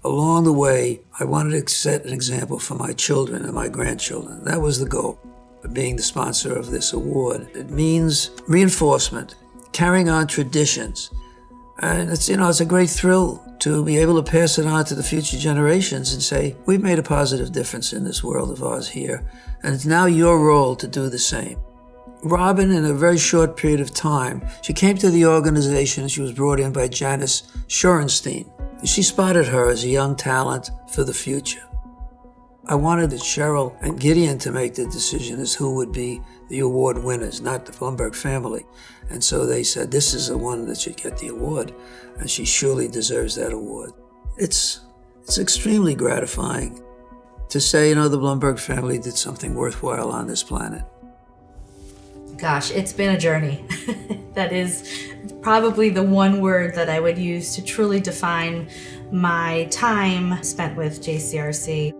along the way, I wanted to set an example for my children and my grandchildren. That was the goal of being the sponsor of this award. It means reinforcement, carrying on traditions. And it's a great thrill to be able to pass it on to the future generations and say, we've made a positive difference in this world of ours here, and it's now your role to do the same. Robyn, in a very short period of time, she came to the organization. She was brought in by Janice Shorenstein. She spotted her as a young talent for the future. I wanted Cheryl and Gideon to make the decision as who would be the award winners, not the Blumberg family. And so they said, this is the one that should get the award, and she surely deserves that award. It's extremely gratifying to say, the Blumberg family did something worthwhile on this planet. Gosh, it's been a journey. That is probably the one word that I would use to truly define my time spent with JCRC.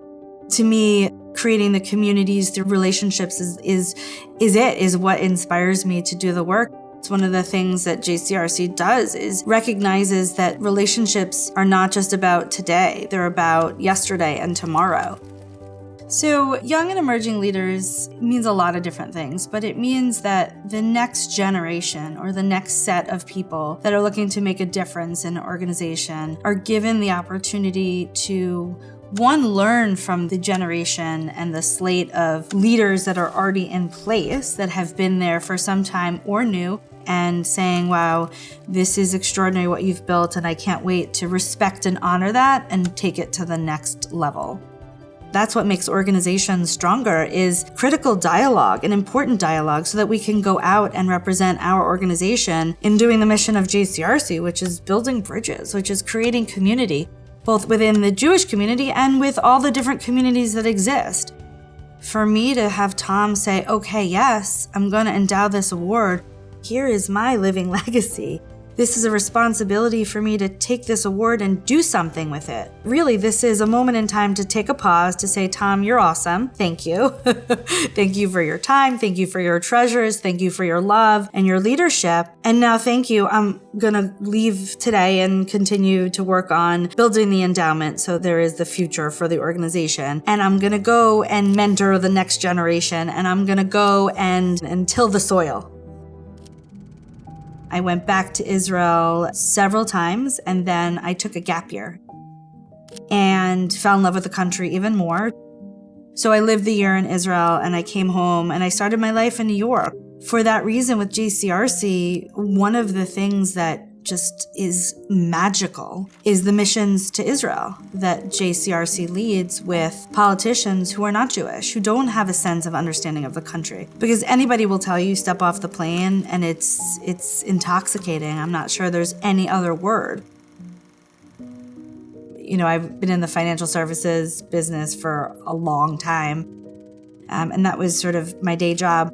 To me, creating the communities through relationships is what inspires me to do the work. It's one of the things that JCRC does is recognizes that relationships are not just about today, they're about yesterday and tomorrow. So young and emerging leaders means a lot of different things, but it means that the next generation or the next set of people that are looking to make a difference in an organization are given the opportunity to, one, learn from the generation and the slate of leaders that are already in place that have been there for some time or new, and saying, wow, this is extraordinary what you've built, and I can't wait to respect and honor that and take it to the next level. That's what makes organizations stronger, is critical dialogue, and important dialogue, so that we can go out and represent our organization in doing the mission of JCRC, which is building bridges, which is creating community, both within the Jewish community and with all the different communities that exist. For me to have Tom say, okay, yes, I'm going to endow this award. Here is my living legacy. This is a responsibility for me to take this award and do something with it. Really, this is a moment in time to take a pause, to say, Tom, you're awesome. Thank you. Thank you for your time. Thank you for your treasures. Thank you for your love and your leadership. And now, thank you. I'm going to leave today and continue to work on building the endowment so there is the future for the organization. And I'm going to go and mentor the next generation. And I'm going to go and till the soil. I went back to Israel several times, and then I took a gap year and fell in love with the country even more. So I lived the year in Israel, and I came home, and I started my life in New York. For that reason, with JCRC, one of the things that just is magical is the missions to Israel that JCRC leads with politicians who are not Jewish, who don't have a sense of understanding of the country. Because anybody will tell you, step off the plane and it's intoxicating. I'm not sure there's any other word. I've been in the financial services business for a long time, and that was sort of my day job.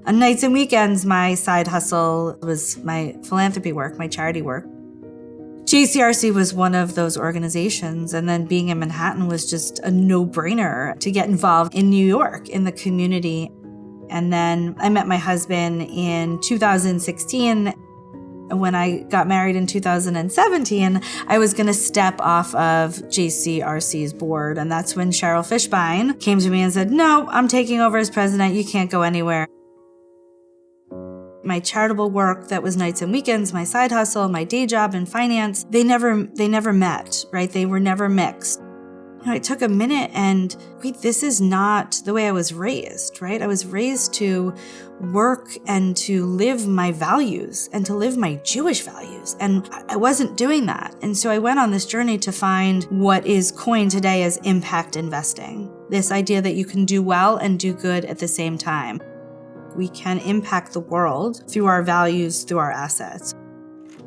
On nights and weekends, my side hustle was my philanthropy work, my charity work. JCRC was one of those organizations, and then being in Manhattan was just a no-brainer to get involved in New York, in the community. And then I met my husband in 2016. When I got married in 2017, I was going to step off of JCRC's board, and that's when Cheryl Fishbein came to me and said, no, I'm taking over as president. You can't go anywhere. My charitable work that was nights and weekends, my side hustle, my day job in finance, they never met, right? They were never mixed. I took a minute and, wait, this is not the way I was raised, right? I was raised to work and to live my values and to live my Jewish values. And I wasn't doing that. And so I went on this journey to find what is coined today as impact investing. This idea that you can do well and do good at the same time. We can impact the world through our values, through our assets.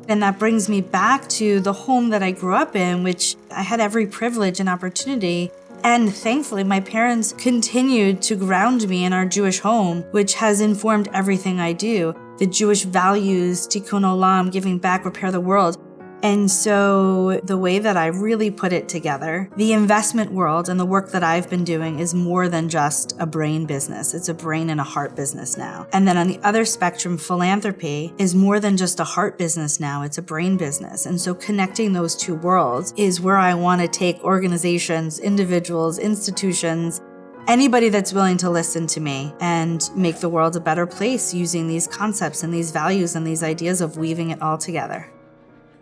And that brings me back to the home that I grew up in, which I had every privilege and opportunity. And thankfully, my parents continued to ground me in our Jewish home, which has informed everything I do. The Jewish values, tikkun olam, giving back, repair the world. And so the way that I really put it together, the investment world and the work that I've been doing is more than just a brain business. It's a brain and a heart business now. And then on the other spectrum, philanthropy is more than just a heart business now. It's a brain business. And so connecting those two worlds is where I want to take organizations, individuals, institutions, anybody that's willing to listen to me and make the world a better place using these concepts and these values and these ideas of weaving it all together.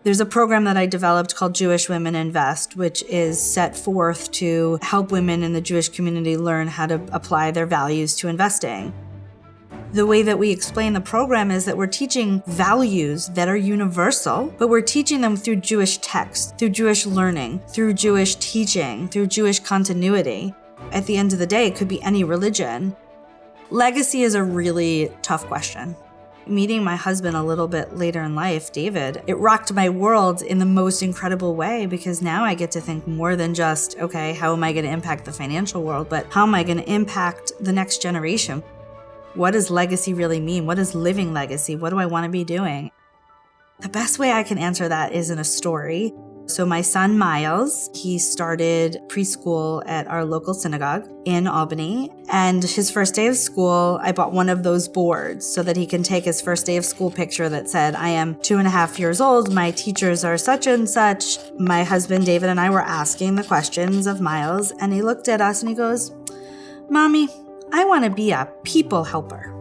There's a program that I developed called Jewish Women Invest, which is set forth to help women in the Jewish community learn how to apply their values to investing. The way that we explain the program is that we're teaching values that are universal, but we're teaching them through Jewish text, through Jewish learning, through Jewish teaching, through Jewish continuity. At the end of the day, it could be any religion. Legacy is a really tough question. Meeting my husband a little bit later in life, David, it rocked my world in the most incredible way, because now I get to think more than just, okay, how am I going to impact the financial world, but how am I going to impact the next generation? What does legacy really mean? What is living legacy? What do I want to be doing? The best way I can answer that is in a story. So my son, Miles, he started preschool at our local synagogue in Albany. And his first day of school, I bought one of those boards so that he can take his first day of school picture that said, I am 2.5 years old. My teachers are such and such. My husband, David, and I were asking the questions of Miles. And he looked at us and he goes, Mommy, I want to be a people helper.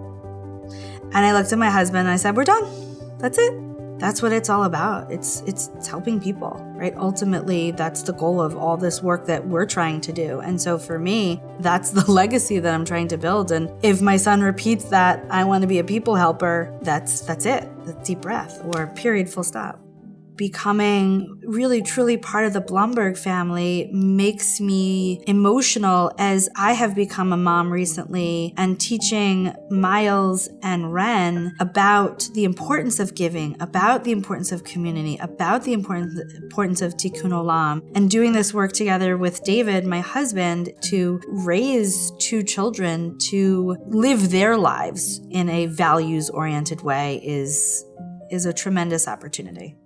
And I looked at my husband and I said, we're done. That's it. That's what it's all about. It's helping people, right? Ultimately, that's the goal of all this work that we're trying to do. And so for me, that's the legacy that I'm trying to build. And if my son repeats that, I want to be a people helper, that's it. That's deep breath or period, full stop. Becoming really, truly part of the Blumberg family makes me emotional, as I have become a mom recently and teaching Miles and Ren about the importance of giving, about the importance of community, about the importance of tikkun olam, and doing this work together with David, my husband, to raise 2 children to live their lives in a values-oriented way is a tremendous opportunity.